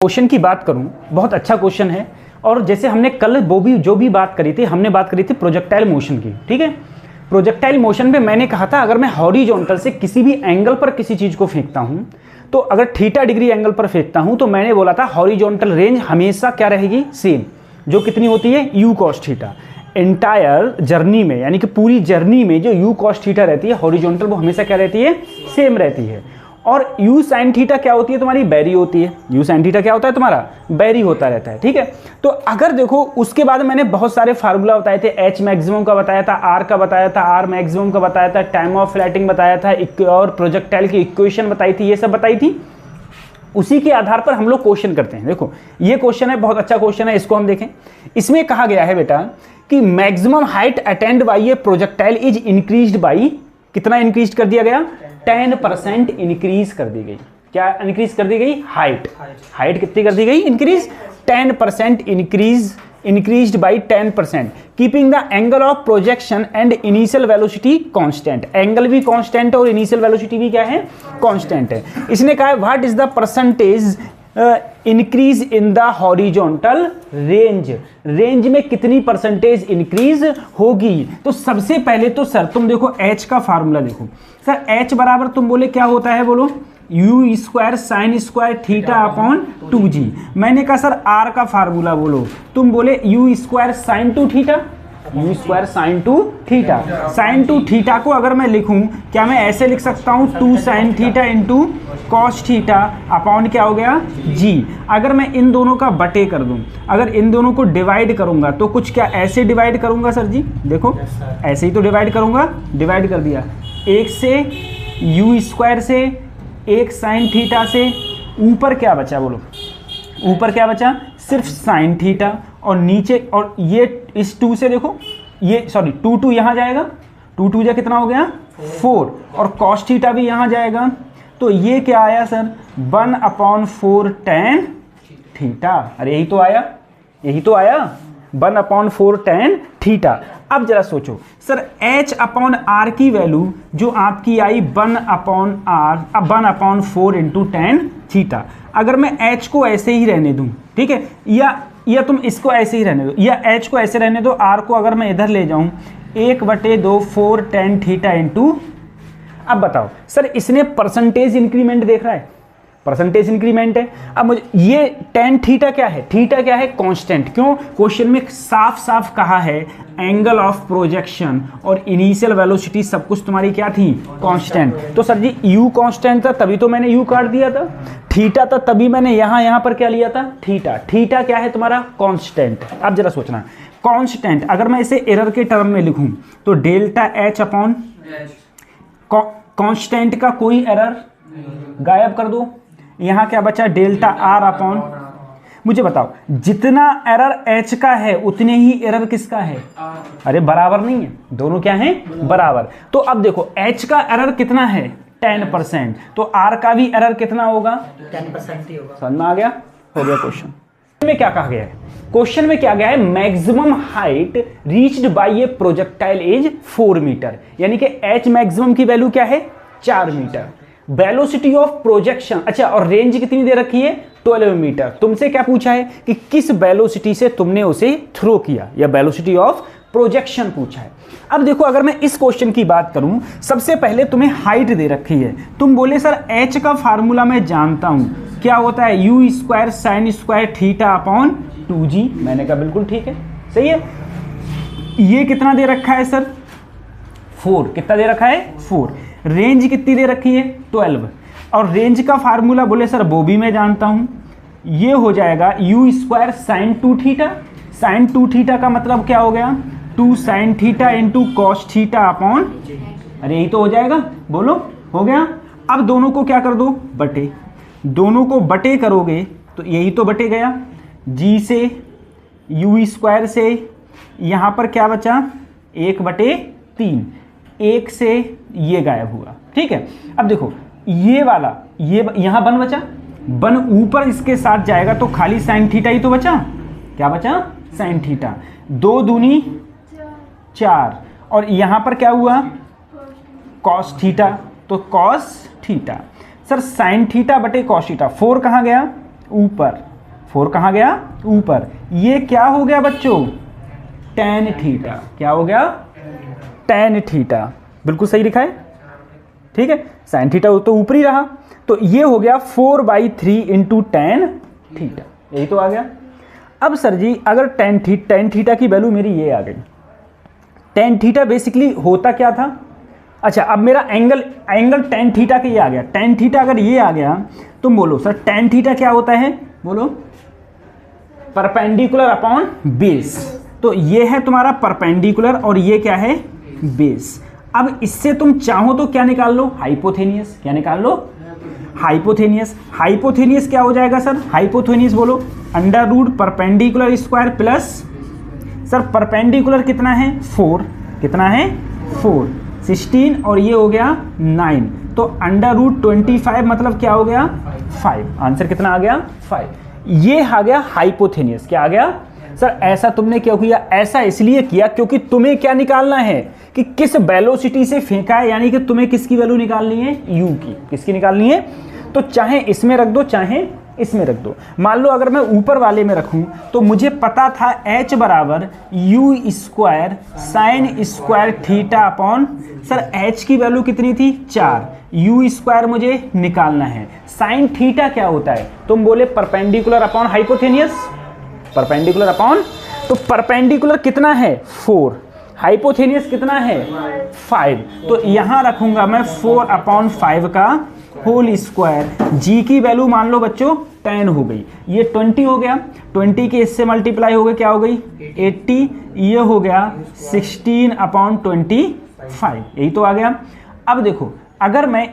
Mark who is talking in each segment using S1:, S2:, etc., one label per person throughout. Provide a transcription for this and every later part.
S1: Question की बात करूं, बहुत अच्छा क्वेश्चन है। और जैसे हमने कल जो भी बात करी थी, हमने बात करी थी प्रोजेक्टाइल मोशन की, ठीक है। प्रोजेक्टाइल मोशन में मैंने कहा था अगर मैं हॉरिजॉन्टल से किसी भी एंगल पर किसी चीज को फेंकता हूं, तो अगर थीटा डिग्री एंगल पर फेंकता हूं तो मैंने बोला था हॉरिजॉन्टल रेंज हमेशा क्या रहेगी, सेम, जो कितनी होती है u cos theta. Entire journey में, यानी कि पूरी जर्नी में जो u cos थीटा रहती है हॉरिजॉन्टल, वो हमेशा क्या रहती है, सेम रहती है। और u sin थीटा क्या होती है तुम्हारी, बैरी होती है। u sin थीटा क्या होता है तुम्हारा, बैरी होता रहता है, ठीक है। तो अगर देखो उसके बाद मैंने बहुत सारे फार्मूला बताए थे, h मैक्सिमम का बताया था, r का बताया था, r मैक्सिमम का बताया था, टाइम ऑफ फ्लैटिंग बताया था, और प्रोजेक्टाइल की इक्वेशन बताई थी, ये सब बताई थी। उसी के आधार पर हम लोग क्वेश्चन करते हैं। देखो ये क्वेश्चन है, बहुत अच्छा क्वेश्चन है, इसको हम देखें। इसमें कहा गया है बेटा कि maximum height attend by A projectile is increased by, कितना इंक्रीज कर दिया गया, 10% इंक्रीज कर दी गई। क्या इंक्रीज कर दी गई, हाइट कितनी कर दी गई, increase 10% increased by 10%, keeping the angle of projection and initial velocity constant. Angle भी कांस्टेंट है और इनिशियल वेलोसिटी भी क्या है, कांस्टेंट है। इसने कहा है what is the percentage increase in the horizontal range, range में कितनी परसेंटेज इंक्रीज होगी। तो सबसे पहले तो सर तुम देखो h का फार्मूला देखो सर, h बराबर तुम बोले क्या होता है, बोलो u square sine square theta upon 2g। मैंने कहा सर r का फार्मूला बोलो, तुम बोले u square sine 2 theta, u square sine 2 theta. Sine 2 theta को अगर मैं लिखूं, क्या मैं ऐसे लिख सकता हूं 2 sine theta into cos theta upon क्या हो गया, g। अगर मैं इन दोनों का बटे कर दूं, अगर इन दोनों को डिवाइड करूंगा तो कुछ क्या ऐसे डिवाइड करूंगा सर जी, देखो ऐसे ही तो डिवाइड करूंगा, डिवाइड कर दिया, एक से u स्क्वायर से, एक साइन थीटा से, ऊपर क्या बचा बोलो, ऊपर क्या बचा, सिर्फ साइन थीटा, और नीचे, और ये इस 2 से देखो, ये सॉरी 2 यहाँ जाएगा, 2 जा कितना हो गया 4, और कॉस थीटा भी यहाँ जाएगा, तो ये क्या आया सर 1/4 tan थीटा। अरे यही तो आया, यही तो आया 1/4 tan थीटा। अब जरा सोचो सर h/r की वैल्यू जो आपकी आई 1/4 इंटू tan थीटा। अगर मैं h को ऐसे ही रहने दूं, ठीक है, या तुम इसको ऐसे ही रहने दो, या h को ऐसे रहने दो, r को अगर मैं इधर ले जाऊं 1/2 4 tan थीटा इंटू, अब बताओ सर इसने परसेंटेज इंक्रीमेंट देख रहा है, परसेंटेज इंक्रीमेंट है। अब मुझे ये tan थीटा क्या है, थीटा क्या है, कांस्टेंट। क्यों, क्वेश्चन में साफ साफ कहा है एंगल ऑफ प्रोजेक्शन और इनिशियल वेलोसिटी सब कुछ तुम्हारी क्या थी, कांस्टेंट। तो सर जी u कांस्टेंट था तभी तो मैंने u काट दिया था, थीटा था तभी मैंने यहाँ पर क्या लिया था, थीटा। थीटा क्या है तुम्हारा, कांस्टेंट। अब जरा सोचना, कांस्टेंट अगर मैं इसे एरर के टर्म में लिखूं तो डेल्टा h अपॉन कांस्टेंट का कोई एरर गायब कर दो, यहाँ क्या बचा डेल्टा r अपॉन, मुझे बताओ जितना एरर h का है उतने ही एरर किसका है, अरे बराबर नहीं है, दोनों क्या है बराबर। तो अब देखो h का एरर कितना है 10%, तो r का भी एरर कितना होगा
S2: 10% ही होगा।
S1: समझ में आ गया, हो गया क्वेश्चन में क्या कहा गया है, क्वेश्चन में क्या गया है maximum height reached by a projectile is 4 metre, यानी कि h मैक्सिमम की वैल्यू क्या है 4 मीटर। वेलोसिटी ऑफ प्रोजेक्शन, अच्छा, और रेंज कितनी दे रखी है 12 मीटर। तुमसे क्या पूछा है कि किस वेलोसिटी से तुमने उसे थ्रो किया, या वेलोसिटी ऑफ प्रोजेक्शन पूछा है। अब देखो अगर मैं इस क्वेश्चन की बात करूं, सबसे पहले तुम्हें हाइट दे रखी है, तुम बोले सर h का फार्मूला मैं जानता हूं, क्या होता है u square sine square theta upon 2g। मैंने कहा बिल्कुल ठीक है, सही है। ये कितना दे रखा है सर 4, कितना दे रखा है 4। रेंज कितनी दे रखी है 12, और रेंज का फार्मूला बोले सर वो भी मैं जानता हूं, ये हो जाएगा u square sine 2 theta. Sine 2 theta का मतलब क्या हो गया 2 sine theta into cos theta upon, अरे यही तो हो जाएगा, बोलो हो गया। अब दोनों को क्या कर दो बटे, दोनों को बटे करोगे तो यही तो बटे गया, g से u स्क्वायर से, यहाँ पर क्या बचा 1/3, 1 से ये गायब हुआ, ठीक है। अब देखो ये वाला, ये यहाँ 1 बचा, 1 ऊपर इसके साथ जाएगा तो खाली साइन थीटा ही तो बचा, क्या बचा साइन थीटा, 2 दूनी 4, और यहाँ पर क्या हुआ कॉस थीटा, तो cos theta. Sir sine theta बटे कॉस थीटा, 4 कहाँ गया ऊपर, 4 कहाँ गया, ऊपर। ये क्या हो गया बच्चों, tan थीटा। क्या हो गया, tan थीटा। बिल्कुल सही लिखा है, ठीक है। sin थीटा तो ऊपर ही रहा, तो ये हो गया 4/3 इंटू tan थीटा, यही तो आ गया। अब सर जी अगर tan थीटा की वैल्यू मेरी ये आ गई, tan थीटा बेसिकली होता क्या था, अच्छा अब मेरा एंगल tan थीटा का ये आ गया। tan थीटा अगर ये आ गया, तुम बोलो सर tan थीटा क्या होता है, बोलो, परपेंडिकुलर अपॉन बेस। तो ये है तुम्हारा परपेंडिकुलर और ये क्या है, बेस। अब इससे तुम चाहो तो क्या निकाल लो, हाइपोथेनियस। क्या निकाल लो, हाइपोथेनियस। हाइपोथेनियस क्या हो जाएगा सर, हाइपोथेनियस बोलो, under root perpendicular square plus, sir perpendicular कितना है 4, कितना है 4, 16 और ये हो गया 9, तो अंडर रूट 25 मतलब क्या हो गया 5। आंसर कितना आ गया 5। ये आ गया हाइपोथेनियस। क्या आ गया सर, ऐसा तुमने क्यों किया, ऐसा इसलिए किया क्योंकि तुम्हें क्या निकालना है कि किस वेलोसिटी से फेंका है, यानी कि तुम्हें किसकी वैल्यू निकालनी है, u की। किसकी निकालनी है, तो चाहे इसमें रख दो चाहे इसमें रख दो। मान लो अगर मैं ऊपर वाले में रखूं तो मुझे पता था h बराबर you square sine square theta upon, sir h की वैल्यू कितनी थी 4, यू स्क्वायर मुझे निकालना है। साइन थीटा क्या होता है, तुम बोले परपेंडिकुलर अपॉन हाइपोथेनियस, परपेंडिकुलर अपॉन, तो परपेंडिकुलर कितना है 4, हाइपोथेनियस कितना है 5, तो यहां रखूंगा मैं 4/5 का होल स्क्वायर। जी की वैल्यू मान लो बच्चों 10 हो गई, ये 20 हो गया, 20 के इससे मल्टीप्लाई हो गए क्या हो गई 80, ये हो गया 16/25, यही तो आ गया। अब देखो अगर मैं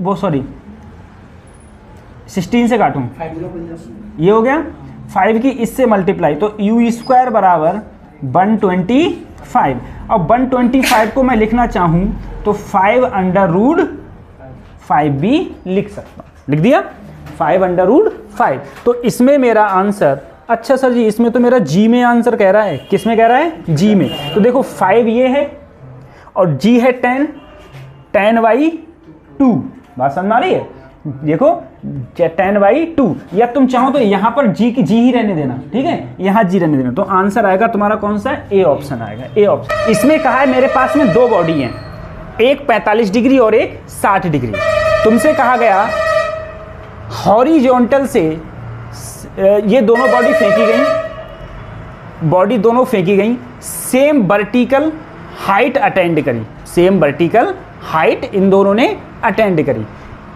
S1: वो सॉरी 16 से काटूं, ये हो गया 5 की इससे मल्टीप्लाई, तो यू स्क्वायर बराबर 125। अब 125 को मैं लिखना चाहूं तो 5/5 भी लिख सकता हूं, लिख दिया 5/5। तो इसमें मेरा आंसर, अच्छा सर जी इसमें तो मेरा जी में आंसर कह रहा है, किस में कह रहा है, जी में। तो देखो 5 ये है और जी है 10/2, बात समझ में आ रही है, देखो 10/2, या तुम चाहो तो यहां पर जी ही रहने देना, ठीक है, यहां जी रहने देना। तो आंसर आएगा तुम्हारा कौन सा, ए ऑप्शन आएगा, ए ऑप्शन। इसमें कहा है मेरे पास में 2 बॉडी हैं, एक 45 डिग्री और एक 60 डिग्री। तुमसे कहा गया हॉरिजॉन्टल से ये दोनों बॉडी फेंकी गई, बॉडी दोनों फेंकी गई, सेम वर्टिकल हाइट अटेंड करी, सेम वर्टिकल हाइट इन दोनों ने अटेंड करी।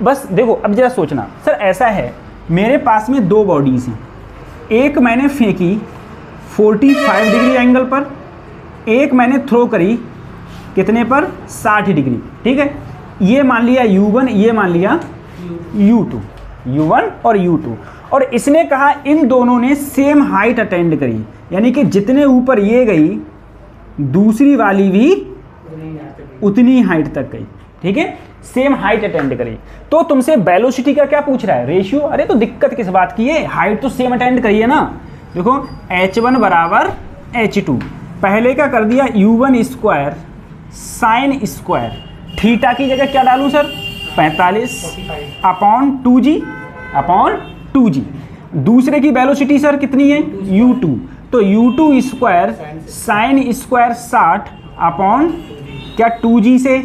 S1: बस देखो अब जरा सोचना, सर ऐसा है मेरे पास में 2 बॉडीज हैं, एक मैंने फेंकी 45 डिग्री एंगल पर, एक मैंने थ्रो करी कितने पर 60 डिग्री, ठीक है। ये मान लिया u1, ये मान लिया u2, u1 और u2, और इसने कहा इन दोनों ने सेम हाइट अटेंड करी, यानी कि जितने ऊपर ये गई दूसरी वाली भी उतनी हाइट तक गई, ठीक है, सेम हाइट अटेंड करी। तो तुमसे वेलोसिटी का क्या पूछ रहा है, रेशियो। अरे तो दिक्कत किस बात की है, हाइट तो सेम अटेंड करी है ना। देखो h1 बराबर h2, पहले का कर दिया u1 square sine square, theta की जगह क्या डालूं सर 45/2g। दूसरे की वेलोसिटी सर कितनी है u2, तो u2 स्क्वायर साइन स्क्वायर 60 क्या 2g से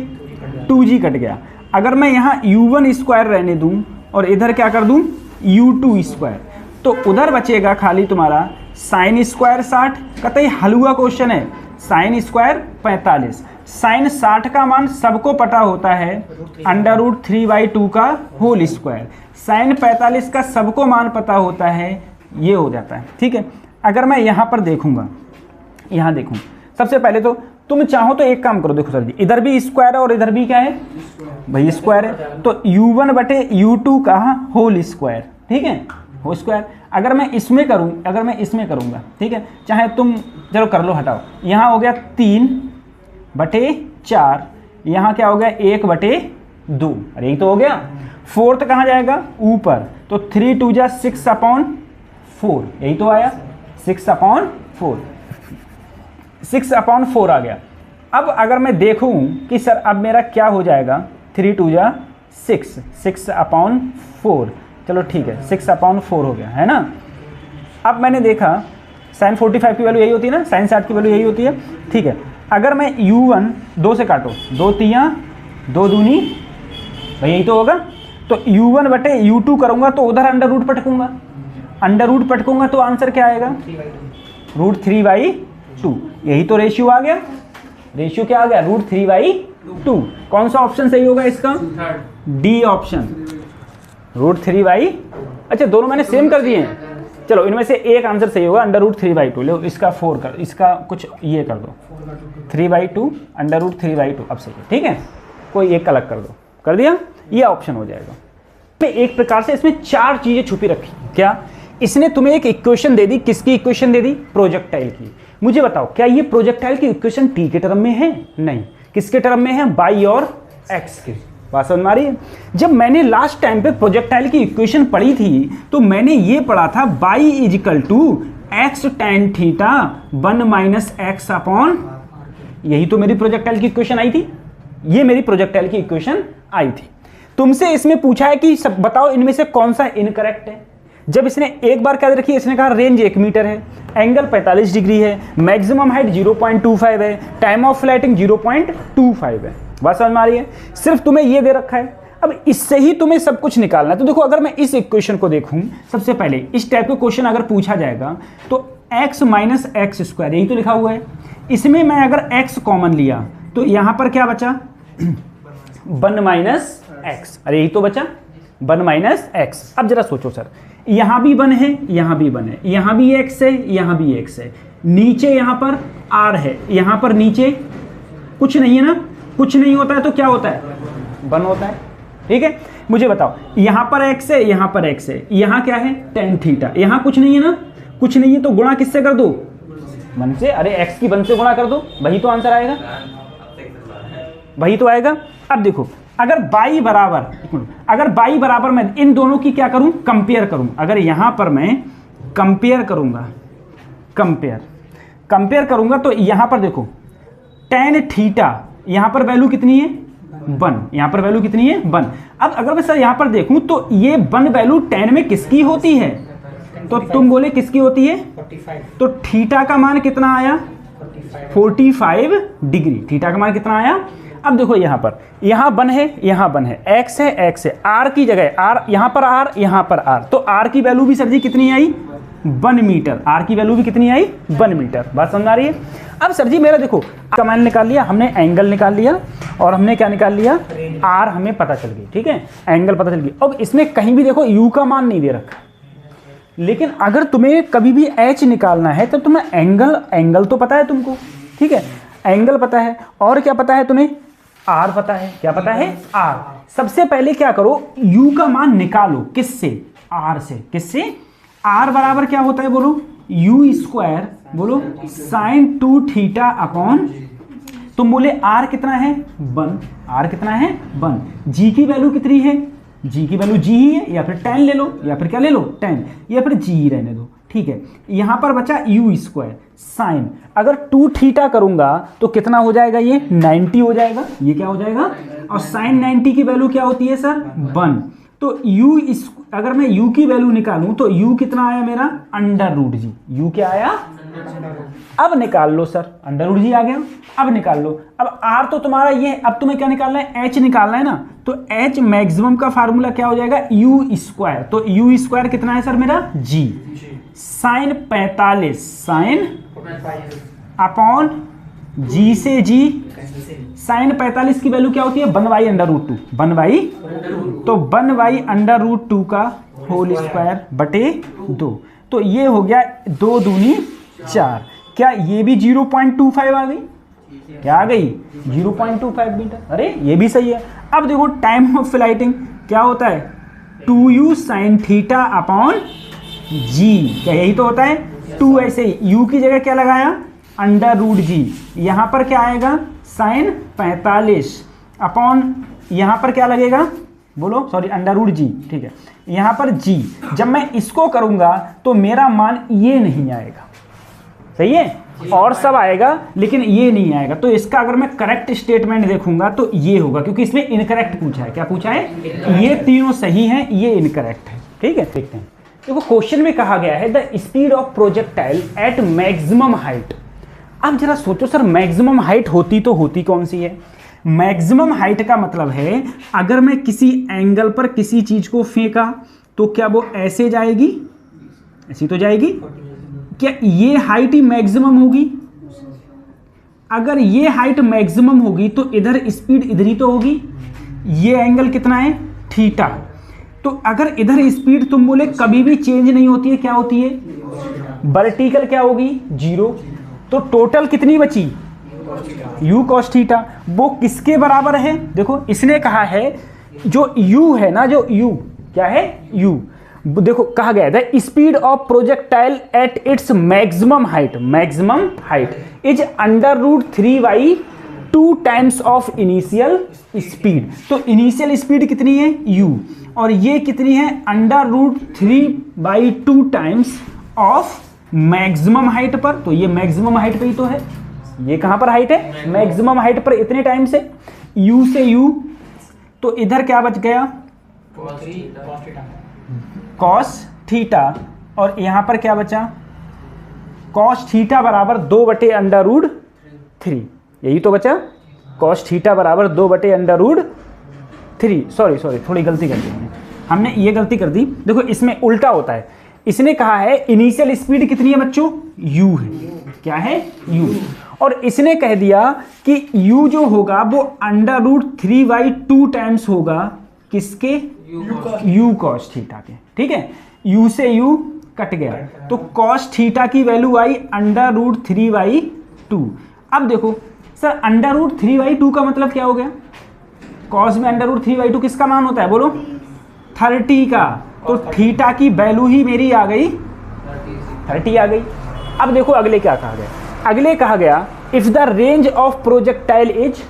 S1: 2g कट गया। अगर मैं यहाँ u1 स्क्वायर रहने दूं और इधर क्या कर दूं u2 स्क्वायर, तो उधर बचेगा खाली तुम्हारा साइन स्क्वायर 60, कतई हलुआ क्वेश्चन है, साइन स्क्वायर 45। साइन 60 का मान सबको पता होता है √3/2 का होल स्क्वायर, साइन 45 का सबको मान पता होता है, ये हो जाता है, ठीक है। अगर मैं यहाँ पर देखूंगा, यहाँ देखूँ, सबसे पहले तो तुम चाहो तो एक काम करो, देखो सर जी इधर भी स्क्वायर है और इधर भी क्या है भाई स्क्वायर है, तो u1/u2 का होल स्क्वायर, ठीक है, होल स्क्वायर। अगर मैं इसमें करूंगा, ठीक है, चाहे तुम चलो कर लो, हटाओ, यहाँ हो गया 3/4, यहाँ क्या हो गया 1/2, अरे यही तो हो गया। फोर्थ कहाँ जाएगा ऊपर, तो 3 2 जा 6/4, यही तो आया 6/4, 6/4 आ गया। अब अगर मैं देखूं कि सर अब मेरा क्या हो जाएगा, 3 2 जा 6, 6/4, चलो ठीक है, 6/4 हो गया, है ना। अब मैंने देखा sin 45 की वैल्यू यही होती है ना, sin 60 की वैल्यू यही होती है, ठीक है। अगर मैं u1 2 से काटो, 2 तियाँ 2 दूनी, भाई यही तो होगा। तो u1 बटे u2 करूँगा तो उधर अंडर रूट पटकूँगा, अंडर रूट पटकूँगा तो आंसर क्या आएगा, √3/2। यही तो रेशियो आ गया, रेशियो क्या आ गया, √3/2। कौन सा ऑप्शन सही होगा इसका, डी ऑप्शन, √3/, अच्छा दोनों मैंने सेम कर दिए हैं, चलो इनमें से एक आंसर सही होगा, √3/2। लो इसका 4 कर, इसका कुछ ये कर दो, 3/2 √3/2, अब सही है, ठीक है। कोई एक अलग कर दो, कर दिया, ये ऑप्शन हो जाएगा। एक प्रकार से इसमें 4 चीज़ें छुपी रखी। क्या, इसने तुम्हें एक इक्वेशन दे दी, किसकी इक्वेशन दे दी, प्रोजेक्टाइल की। मुझे बताओ क्या ये प्रोजेक्टाइल की इक्वेशन टी के टर्म में है, नहीं, किसके टर्म में है, वाई और एक्स के। बात समझ में आ रही है। जब मैंने लास्ट टाइम पे प्रोजेक्टाइल की इक्वेशन पढ़ी थी तो मैंने ये पढ़ा था y = x tan theta 1 - x upon, यही तो मेरी प्रोजेक्टाइल की इक्वेशन आई थी, ये मेरी प्रोजेक्टाइल की इक्वेशन आई थी। तुमसे इसमें पूछा है कि सब बताओ इनमें से कौन सा इनकरेक्ट है। जब इसने एक बार क्या रखी है, इसने कहा रेंज 1 मीटर है, एंगल 45 डिग्री है, मैक्सिमम हाइट 0.25 है, टाइम ऑफ फ्लाइटिंग 0.25 है। बात समझ में आ रही है। सिर्फ तुम्हें ये दे रखा है, अब इससे ही तुम्हें सब कुछ निकालना है। तो देखो अगर मैं इस इक्वेशन को देखूं, सबसे पहले इस टाइप का क्वेश्चन अगर पूछा जाएगा तो x - x², यही तो लिखा हुआ है। इसमें मैं अगर x कॉमन लिया तो यहां पर क्या बचा, 1 - x, अरे यही तो बचा 1 - x। अब जरा सोचो सर, यहां भी 1 है, यहां भी 1 है, यहां भी x है, यहां भी x है, नीचे यहां पर r है, यहां पर नीचे कुछ नहीं है ना, कुछ नहीं होता है तो क्या होता है, 1 होता है, ठीक है। मुझे बताओ यहां पर x है, यहां पर x है, यहां क्या है tan थीटा, यहां कुछ नहीं है ना, कुछ नहीं है तो गुणा किससे कर दो, 1 से। अरे x की 1 से गुणा कर दो, वही तो आंसर आएगा, वही तो आएगा। अब देखो अगर y बराबर मैं इन दोनों की क्या करूं, कंपेयर करूं। अगर यहां पर मैं कंपेयर करूंगा, कंपेयर करूंगा तो यहां पर देखो tan थीटा, यहां पर वैल्यू कितनी है, 1, यहां पर वैल्यू कितनी है, 1। अब अगर मैं सर यहां पर देखूं तो ये 1 वैल्यू tan में किसकी होती है, तो तुम बोले किसकी होती है,
S2: 45।
S1: तो थीटा का मान कितना आया, 45 डिग्री, थीटा का मान कितना आया। अब देखो यहां 1 है, यहां 1 है, x है, x है, r की जगह r, यहां पर r, यहां पर r, तो r की वैल्यू भी सर जी कितनी आई, 1 मीटर, r की वैल्यू भी कितनी आई, 1 मीटर। बात समझ आ रही है। अब सर जी मेरा देखो का मान निकाल लिया हमने, एंगल निकाल लिया, और हमने क्या निकाल लिया, r हमें पता चल गई, ठीक है, एंगल पता चल गई। अब इसमें कहीं भी देखो u का मान नहीं दे रखा, लेकिन अगर तुम्हें कभी भी h निकालना है तो तुम्हें एंगल तो पता है तुमको, ठीक है, एंगल पता है, और क्या पता है तुम्हें, r पता है। क्या पता है, r। सबसे पहले क्या करो, u का मान निकालो, किससे, r से। किससे, r बराबर क्या होता है बोलो, u², बोलो sin 2 थीटा अपॉन, तुम बोले r कितना है, 1, r कितना है, 1। g की वैल्यू कितनी है, g की वैल्यू g ही है, या फिर tan ले लो, या फिर क्या ले लो, tan, या फिर g ही रहने दो, ठीक है। यहां पर बचा u², साइन, अगर 2 थीटा करूंगा तो कितना हो जाएगा, ये 90 हो जाएगा, ये क्या हो जाएगा, और साइन 90 की वैल्यू क्या होती है सर, 1। तो अगर मैं u की वैल्यू निकालूं तो u कितना आया मेरा, √g, u क्या आया, अब निकाल लो सर, √g आ गया, अब निकाल लो। अब r तो तुम्हारा ये, अब तुम्हें क्या निकालना है, h निकालना है ना, तो h मैक्सिमम का फार्मूला क्या हो जाएगा, u², तो u² कितना है सर मेरा, g, sine 45, sine upon g से g, साइन 45 की वैल्यू क्या होती है, 1/√2, 1/, तो 1/√2 का होल स्क्वायर बटे 2, तो ये हो गया 2 दूनी 4। क्या ये भी 0.25 आ गई, क्या आ गई, 0.25 मीटर, अरे ये भी सही है। अब देखो टाइम ऑफ फ्लाइटिंग क्या होता है, 2u sin theta upon g, क्या यही तो होता है, 2 ऐसे ही u की जगह क्या लगाया, √g, यहां पर क्या आएगा, साइन 45 अपॉन, यहां पर क्या लगेगा, बोलो सॉरी, √g, ठीक है, यहां पर g। जब मैं इसको करूंगा तो मेरा मान ये नहीं आएगा, सही है, और सब आएगा लेकिन ये नहीं आएगा। तो इसका अगर मैं करेक्ट स्टेटमेंट देखूंगा तो ये होगा, क्योंकि इसमें इनकरेक्ट पूछा है। क्या पूछा है, ये तीनों सही हैं, ये इनकरेक्ट है। ठीक है, देखते हैं। देखो क्वेश्चन में कहा गया है the speed of projectile eight maximum height. अब जरा सोचो सर, मैक्सिमम हाइट होती तो होती कौन सी है? मैक्सिमम हाइट का मतलब है अगर मैं किसी एंगल पर किसी चीज को फेंका तो क्या वो ऐसे जाएगी? ऐसी तो जाएगी। क्या ये हाइट ही मैक्सिमम होगी? अगर ये हाइट मैक्सिमम होगी तो इधर स्पीड इधर ही तो होगी। ये एंगल कितना है? थीटा। तो अगर इधर स्पीड तुम बोले कभी भी चेंज नहीं होती है, क्या होती है? वर्टिकल क्या होगी? 0। तो टोटल कितनी बची? u cos theta. वो किसके बराबर है? देखो इसने कहा है जो u है ना, जो u क्या है? u। देखो कहा गया है speed of projectile at its maximum height is √3 2 times of initial speed. तो इनिशियल स्पीड कितनी है? u। और ये कितनी है? √3 2 टाइम्स ऑफ मैक्सिमम हाइट पर। तो ये मैक्सिमम हाइट पे ही तो है। ये कहां पर हाइट है? मैक्सिमम हाइट पर इतने टाइम से u से u। तो इधर क्या बच गया? cos theta. और यहां पर क्या बचा? cos थीटा बराबर 2/√3। यही तो बचा, cos थीटा बराबर 2/√3। सॉरी थोड़ी गलती कर दी हमने, ये गलती कर दी। देखो इसमें उल्टा होता है। इसने कहा है इनिशियल स्पीड कितनी है बच्चों? u है। क्या है? u। और इसने कह दिया कि u जो होगा वो √3/2 टाइम्स होगा किसके? u cos थीटा के। ठीक है, u से u कट गया तो cos थीटा की वैल्यू आई √3/2। अब देखो सर √3/2 का मतलब क्या हो गया? cos में √3/2 किसका मान होता है बोलो? 30 का। तो थीटा की वैल्यू ही मेरी आ गई 30 आ गई। अब देखो अगले क्या कहा गया? अगले कहा गया if the range of projectile is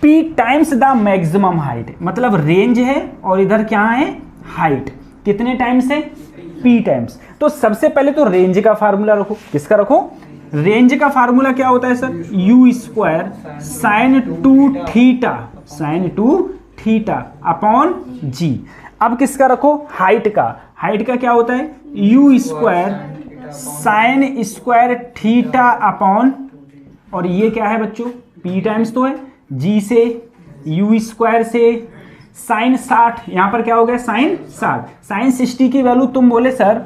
S1: p times the maximum height. मतलब रेंज है और इधर क्या है? हाइट। कितने टाइम्स है? p times. तो सबसे पहले तो रेंज का फार्मूला रखो। किसका रखो? रेंज का फार्मूला क्या होता है sir? u² sin 2 theta upon g। अब किसका रखो? हाइट का। हाइट का क्या होता है? u² sin² थीटा अपॉन, और ये क्या है बच्चों? p टाइम्स तो है, g से u² से sin 60। यहां पर क्या हो गया? sin 60। sin 60 की वैल्यू तुम बोले सर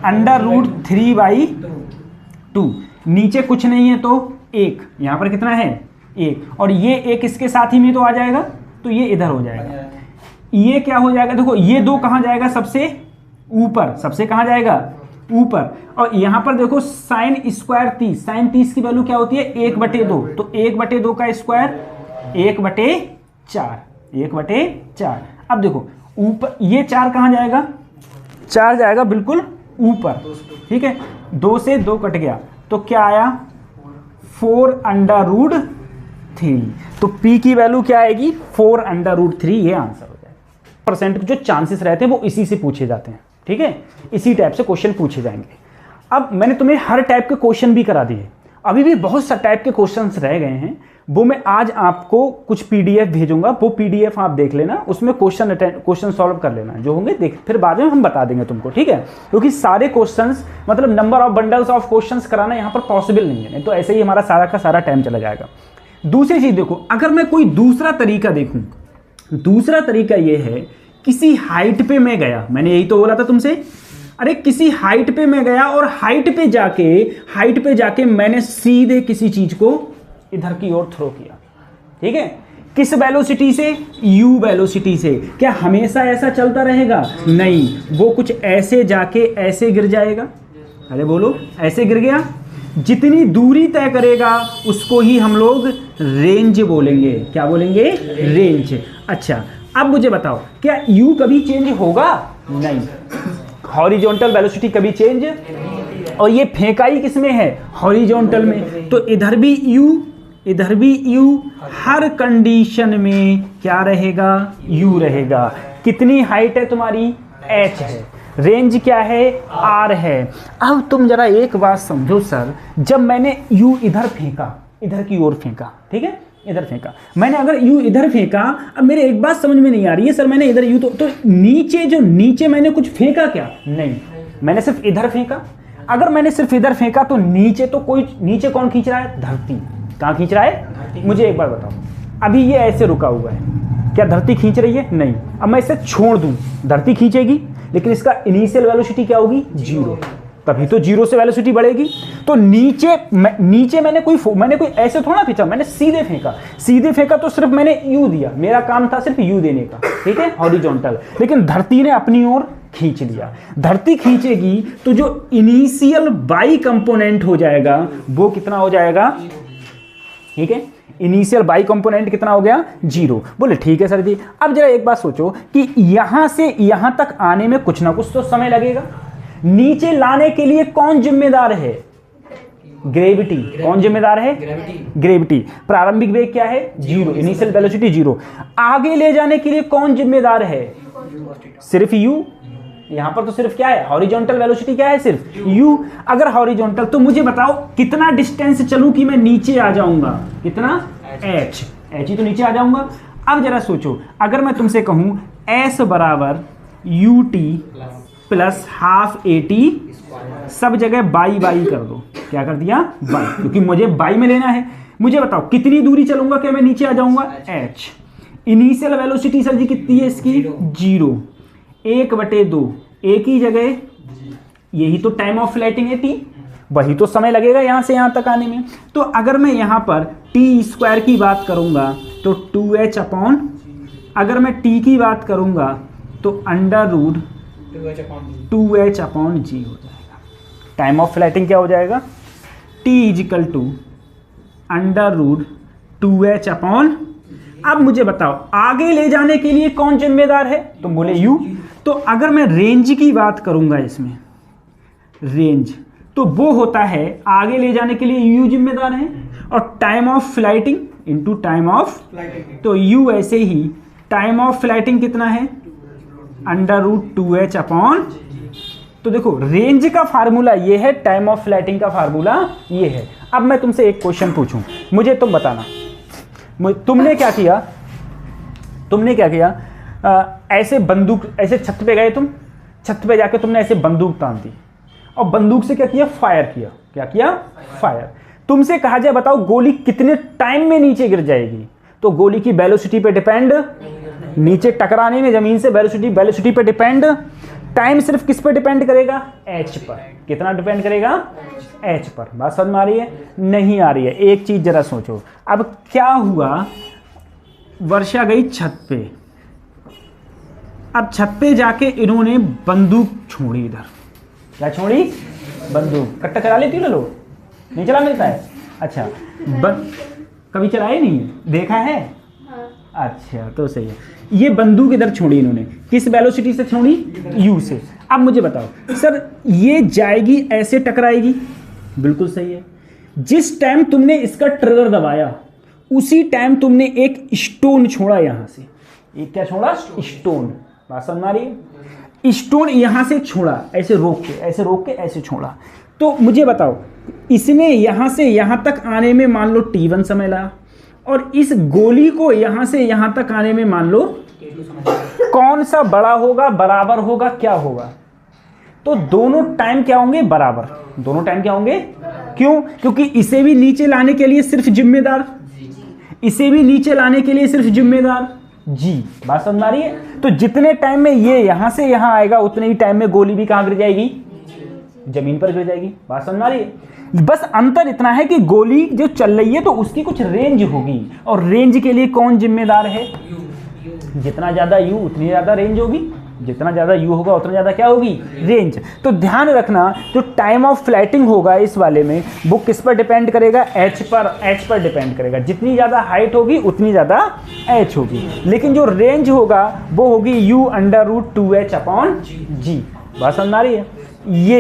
S1: √3/2। नीचे कुछ नहीं है तो 1। यहां पर कितना है? 1। और ये 1 इसके साथ ही में तो आ जाएगा, तो ये इधर हो जाएगा। ये क्या हो जाएगा? देखो ये 2 कहां जाएगा? सबसे ऊपर। सबसे कहां जाएगा? ऊपर। और यहां पर देखो sin² 30। sin 30 की वैल्यू क्या होती है? 1/2। तो 1/2 का स्क्वायर 1/4। 1/4। अब देखो ऊपर ये 4 कहां जाएगा? 4 जाएगा बिल्कुल ऊपर। ठीक है, 2 से 2 कट गया तो क्या आया? 4/3। तो p की वैल्यू क्या आएगी? 4/3। ये आंसर हो जाएगा। परसेंट जो चांसेस रहते हैं वो इसी से पूछे जाते हैं। ठीक है, इसी टाइप से क्वेश्चन पूछे जाएंगे। अब मैंने तुम्हें हर टाइप के क्वेश्चन भी करा दिए। अभी भी बहुत सा टाइप के क्वेश्चंस रह गए हैं, वो मैं आज आपको कुछ पीडीएफ भेजूंगा। वो पीडीएफ आप देख लेना, उसमें क्वेश्चन सॉल्व कर लेना जो होंगे, देख फिर बाद में हम बता देंगे तुमको। ठीक है, क्योंकि सारे क्वेश्चंस मतलब number of bundles of questions कराना यहाँ पर पॉसिबल नहीं है, नहीं तो ऐसे ही हमारा सारा का सारा टाइम चला जाएगा। दूसरी चीज देखो, अगर मैं कोई दूसरा तरीका देखूं, दूसरा तरीका ये है किसी हाइट पे मैं गया, मैंने यही तो बोला था तुमसे, अरे किसी हाइट पे मैं गया और हाइट पे जाके मैंने सीधे किसी चीज को इधर की ओर थ्रो किया। ठीक है, किस वेलोसिटी से? u वेलोसिटी से। क्या हमेशा ऐसा चलता रहेगा? नहीं, वो कुछ ऐसे जाके ऐसे गिर जाएगा। अरे बोलो, ऐसे गिर गया। जितनी दूरी तय करेगा उसको ही हम लोग रेंज बोलेंगे। क्या बोलेंगे? रेंज। अच्छा, अब मुझे बताओ, क्या u कभी चेंज होगा? नहीं। हॉरिजॉन्टल वेलोसिटी कभी चेंज, और ये फेंकाई किसमें है? हॉरिजॉन्टल में। तो इधर भी u, हर कंडीशन में क्या रहेगा? u रहेगा। कितनी हाइट है तुम्हारी? h है। रेंज क्या है? r है। अब तुम जरा एक बात समझो सर, जब मैंने u इधर फेंका, इधर की ओर फेंका, ठीक है, इधर फेंका मैंने, अगर यू इधर फेंका, अब मेरे एक बात समझ में नहीं आ रही है सर, मैंने इधर यू तो नीचे, जो नीचे मैंने कुछ फेंका क्या? नहीं, मैंने सिर्फ इधर फेंका। अगर मैंने सिर्फ इधर फेंका तो नीचे तो कोई, नीचे कौन खींच रहा है? धरती। कहाँ खींच रहा है? मुझे एक बार बताओ, अभी ये ऐसे रुका हुआ है, क्या धरती खींच रही है? नहीं। अब मैं इसे छोड़ दूं, धरती खींचेगी, लेकिन इसका इनिशियल वेलोसिटी क्या होगी? 0, तभी तो 0 से वेलोसिटी बढ़ेगी। तो नीचे मैंने कोई ऐसे थोड़ा खींचा, मैंने सीधे फेंका तो सिर्फ मैंने यू दिया, मेरा काम था सिर्फ यू देने का, ठीक है, हॉरिजॉन्टल। लेकिन धरती ने अपनी ओर खींच लिया। धरती खींचेगी तो जो इनिशियल बाई कंपोनेंट हो जाएगा वो कितना हो जाएगा? ठीक है, इनिशियल बाई कंपोनेंट कितना हो गया? 0। बोले ठीक है सर जी। अब जरा एक बात सोचो कि यहां से यहां तक आने में कुछ ना कुछ तो समय लगेगा। नीचे लाने के लिए कौन जिम्मेदार है? ग्रेविटी। कौन जिम्मेदार है? ग्रेविटी। प्रारंभिक वेग क्या है? 0, इनिशियल वेलोसिटी 0। आगे ले जाने के लिए कौन जिम्मेदार है? सिर्फ यू। यहां पर तो सिर्फ क्या है? हॉरिजॉन्टल वेलोसिटी क्या है? सिर्फ u। अगर हॉरिजॉन्टल तो मुझे बताओ कितना डिस्टेंस चलूं कि मैं नीचे आ जाऊंगा? कितना? h ही तो नीचे आ जाऊंगा। अब जरा सोचो, अगर मैं तुमसे कहूं s बराबर ut प्लस हाफ at, सब जगह बाई कर दो। क्या कर दिया? बाई, क्योंकि मुझे बाई में लेना है। मुझे बताओ कितनी दूरी चलूंगा क्या मैं नीचे आ जाऊंगा? h। इनिशियल वेलोसिटी सर जी कितनी है इसकी? 0, 1/2, एक ही जगह, यही तो टाइम ऑफ फ्लाइटिंग है t, वही तो समय लगेगा यहां से यहां तक आने में। तो अगर मैं यहां पर t² की बात करूंगा तो 2h अपॉन, अगर मैं t की बात करूंगा तो √ 2h अपॉन g हो जाएगा। टाइम ऑफ फ्लाइटिंग क्या हो जाएगा? t = √ 2h upon. अब मुझे बताओ आगे ले जाने के लिए कौन जिम्मेदार है? तुम बोले u। तो अगर मैं रेंज की बात करूंगा, इसमें रेंज तो वो होता है, आगे ले जाने के लिए u जिम्मेदार है, और time of flighting into time of, तो u ऐसे ही टाइम ऑफ फ्लाइटिंग कितना है? √ 2h अपॉन। तो देखो रेंज का फार्मूला ये है, टाइम ऑफ फ्लाइटिंग का फार्मूला ये है। अब मैं तुमसे एक क्वेश्चन पूछूं, मुझे तुम बताना, तुमने क्या किया? ऐसे बंदूक, ऐसे छत पे गए, तुम छत पे जाके तुमने ऐसे बंदूक तान दी और बंदूक से क्या किया? फायर किया। क्या किया? फायर। तुमसे कहा जाए बताओ गोली कितने टाइम में नीचे गिर जाएगी? तो गोली की वेलोसिटी पे डिपेंड, नीचे टकराने में जमीन से वेलोसिटी पे डिपेंड। टाइम सिर्फ किस पे डिपेंड करेगा? h पर। कितना डिपेंड करेगा? h पर। बात समझ में आ रही है? नहीं आ रही है? एक चीज जरा सोचो, अब क्या हुआ, वर्षा गई छत पे, अब छत पे जाके इन्होंने बंदूक छोड़ी इधर। क्या छोड़ी? बंदूक। कट्टा चला लेती हो लोग? नहीं चला मिलता है? अच्छा, कभी चलाए नहीं है? देखा है? अच्छा, तो सही है। ये बंदूक इधर छोड़ी इन्होंने, किस वेलोसिटी से छोड़ी? u से। अब मुझे बताओ सर, ये जाएगी ऐसे टकराएगी? बिल्कुल सही है। जिस टाइम तुमने इसका ट्रिगर दबाया उसी टाइम तुमने एक स्टोन छोड़ा यहां से। एक क्या छोड़ा? स्टोन। बात समझ में आ रही है? स्टोन यहां से छोड़ा, ऐसे रोक के ऐसे छोड़ा। तो मुझे बताओ इसने यहां से यहां तक आने में मान लो t1 समय लगा, और इस गोली को यहां से यहां तक आने में मान लो, कौन सा बड़ा होगा, बराबर होगा, क्या होगा? तो दोनों टाइम क्या होंगे? बराबर। दोनों टाइम क्या होंगे? क्यों? क्योंकि इसे भी नीचे लाने के लिए सिर्फ जिम्मेदार, इसे भी नीचे लाने के लिए सिर्फ जिम्मेदार g। बात समझ आ रही है? तो जितने टाइम में ये यहां से यहां आएगा उतने ही टाइम में गोली भी कहां गिर जाएगी? जमीन पर गिर जाएगी। बात समझ आ रही है? बस अंतर इतना है कि गोली जो चल रही है तो उसकी कुछ रेंज होगी, और रेंज के लिए कौन जिम्मेदार है? जितना ज्यादा u उतनी ज्यादा रेंज होगी, जितना ज्यादा u होगा उतना ज्यादा क्या होगी? रेंज। तो ध्यान रखना, जो टाइम ऑफ फ्लाइटिंग होगा इस वाले में वो किस पर डिपेंड करेगा? h पर डिपेंड करेगा। जितनी ज्यादा हाइट होगी उतनी ज्यादा h होगी, लेकिन जो रेंज होगा वो होगी u √ 2h अपॉन g। बात समझ आ रही है? ये